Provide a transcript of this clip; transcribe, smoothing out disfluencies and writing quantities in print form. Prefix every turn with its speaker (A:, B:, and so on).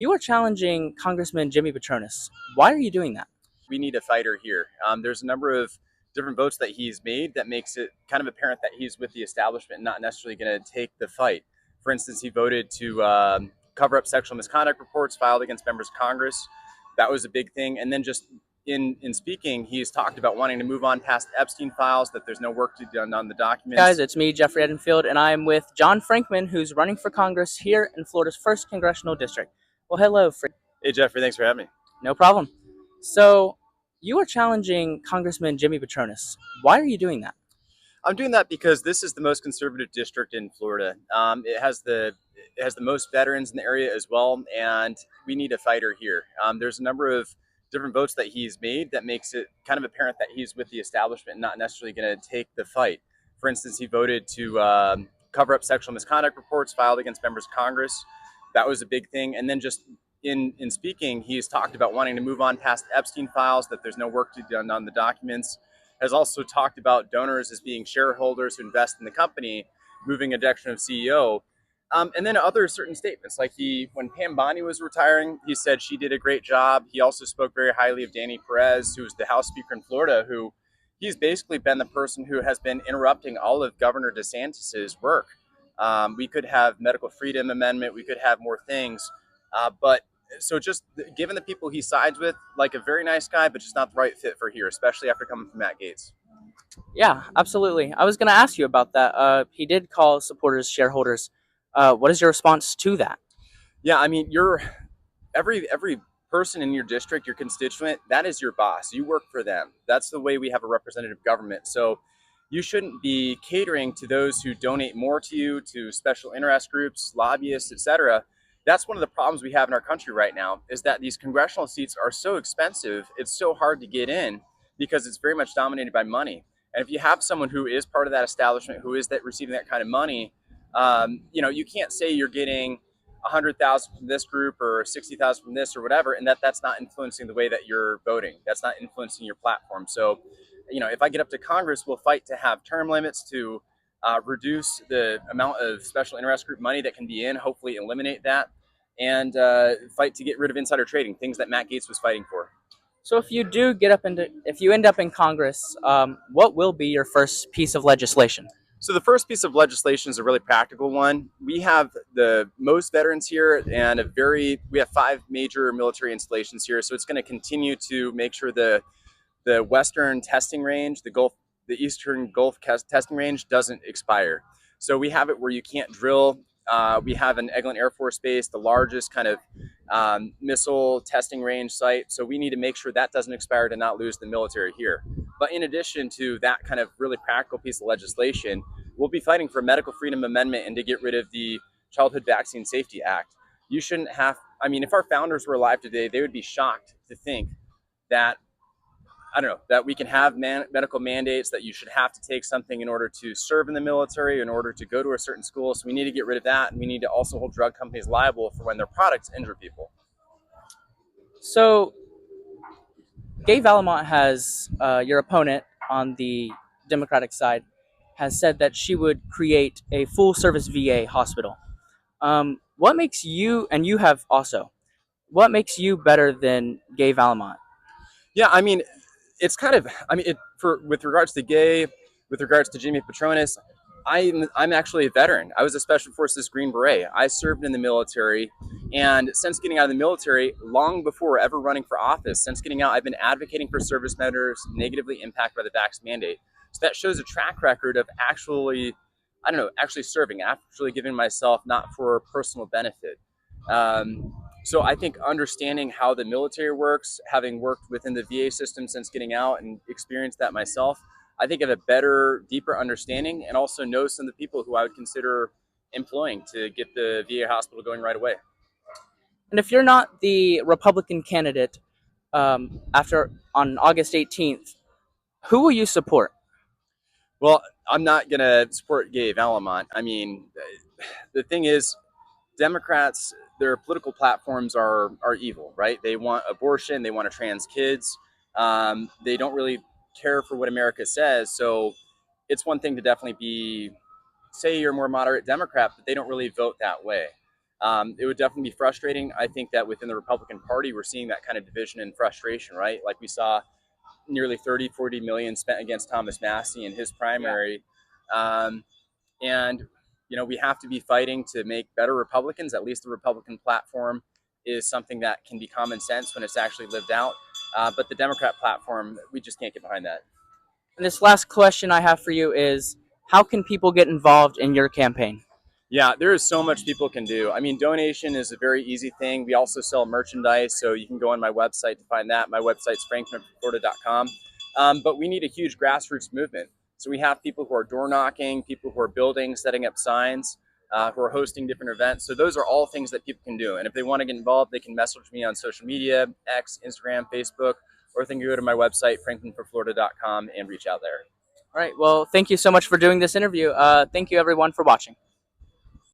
A: You are challenging Congressman Jimmy Petronis. Why are you doing that?
B: We need a fighter here. There's a number of different votes that he's made that makes it kind of apparent that he's with the establishment, not necessarily going to take the fight. For instance, he voted to cover up sexual misconduct reports filed against members of Congress. That was a big thing. And then just in speaking, he's talked about wanting to move on past Epstein files, that there's no work to be done on the
A: Guys,
B: documents.
A: it's me, Jeffrey Edenfield, and I am with John Frankman, who's running for Congress here in Florida's 1st Congressional District. Well, hello, Frank.
B: Hey, Jeffrey, thanks for having me.
A: No problem. So, you are challenging Congressman Jimmy Petronis. Why are you doing that?
B: I'm doing that because this is the most conservative district in Florida. It has the most veterans in the area as well, and we need a fighter here. There's a number of different votes that he's made that makes it kind of apparent that he's with the establishment, not necessarily going to take the fight. For instance, he voted to cover up sexual misconduct reports filed against members of Congress. That was a big thing. And then just in speaking, he's talked about wanting to move on past Epstein files, that there's no work to be done on the documents. Has also talked about donors as being shareholders who invest in the company, moving a direction of CEO. And then other certain statements, like when Pam Bondi was retiring, he said she did a great job. He also spoke very highly of Danny Perez, who was the House Speaker in Florida, who he's basically been the person who has been interrupting all of Governor DeSantis's work. We could have medical freedom amendment, we could have more things, but so just given the people he sides with, like a very nice guy, but just not the right fit for here, especially after coming from Matt Gaetz.
A: Yeah, absolutely. I was going to ask you about that. He did call supporters shareholders. What is your response to that?
B: Yeah, I mean, you're every person in your district, your constituent, that is your boss. You work for them. That's the way we have a representative government. So you shouldn't be catering to those who donate more to you, to special interest groups, lobbyists, etc. That's one of the problems we have in our country right now, is that these congressional seats are so expensive. It's so hard to get in because it's very much dominated by money. And if you have someone who is part of that establishment, who is that receiving that kind of money, you can't say you're getting 100,000 from this group or 60,000 from this or whatever, and that's not influencing the way that you're voting. That's not influencing your platform. So, if I get up to Congress, we'll fight to have term limits, to reduce the amount of special interest group money that can be in, hopefully eliminate that, and fight to get rid of insider trading, things that Matt Gaetz was fighting for.
A: So, if you end up in Congress, what will be your first piece of legislation?
B: So the first piece of legislation is a really practical one. We have the most veterans here, and we have 5 major military installations here. So it's going to continue to make sure the Western testing range, the Eastern Gulf testing range doesn't expire. So we have it where you can't drill. We have an Eglin Air Force Base, the largest kind of missile testing range site. So we need to make sure that doesn't expire to not lose the military here. But in addition to that kind of really practical piece of legislation, we'll be fighting for a medical freedom amendment and to get rid of the Childhood Vaccine Safety Act. You shouldn't have, I mean, if our founders were alive today, they would be shocked to think that, I don't know, that we can have medical mandates, that you should have to take something in order to serve in the military, in order to go to a certain school. So we need to get rid of that. And we need to also hold drug companies liable for when their products injure people.
A: So, Gay Valamont has, your opponent on the Democratic side, has said that she would create a full service VA hospital. What makes you, and you have also, what makes you better than Gay Valamont?
B: Yeah, I mean, it's kind of, with regards to Gay, with regards to Jimmy Petronis, I'm actually a veteran. I was a Special Forces Green Beret. I served in the military, and since getting out of the military, long before ever running for office, since getting out, I've been advocating for service members negatively impacted by the vax mandate. So that shows a track record of actually serving, actually giving myself not for personal benefit. So I think understanding how the military works, having worked within the VA system since getting out and experienced that myself, I think I have a better, deeper understanding, and also know some of the people who I would consider employing to get the VA hospital going right away.
A: And if you're not the Republican candidate after on August 18th, who will you support?
B: Well, I'm not going to support Gay Valamont. I mean, the thing is, Democrats, their political platforms are evil, right? They want abortion, they want to trans kids. They don't really care for what America says. So it's one thing to definitely say you're a more moderate Democrat, but they don't really vote that way. It would definitely be frustrating. I think that within the Republican Party, we're seeing that kind of division and frustration, right? Like we saw nearly 30, 40 million spent against Thomas Massey in his
A: Yeah.
B: primary. Um, and, we have to be fighting to make better Republicans. At least the Republican platform is something that can be common sense when it's actually lived out. But the Democrat platform, we just can't get behind that.
A: And this last question I have for you is, how can people get involved in your campaign?
B: Yeah, there is so much people can do. I mean, donation is a very easy thing. We also sell merchandise, so you can go on my website to find that. My website's frankmanforflorida.com. But we need a huge grassroots movement. So we have people who are door knocking, people who are building, setting up signs, who are hosting different events. So those are all things that people can do. And if they want to get involved, they can message me on social media, X, Instagram, Facebook, or they can go to my website, frankmanforflorida.com, and reach out there.
A: All right. Well, thank you so much for doing this interview. Thank you, everyone, for watching.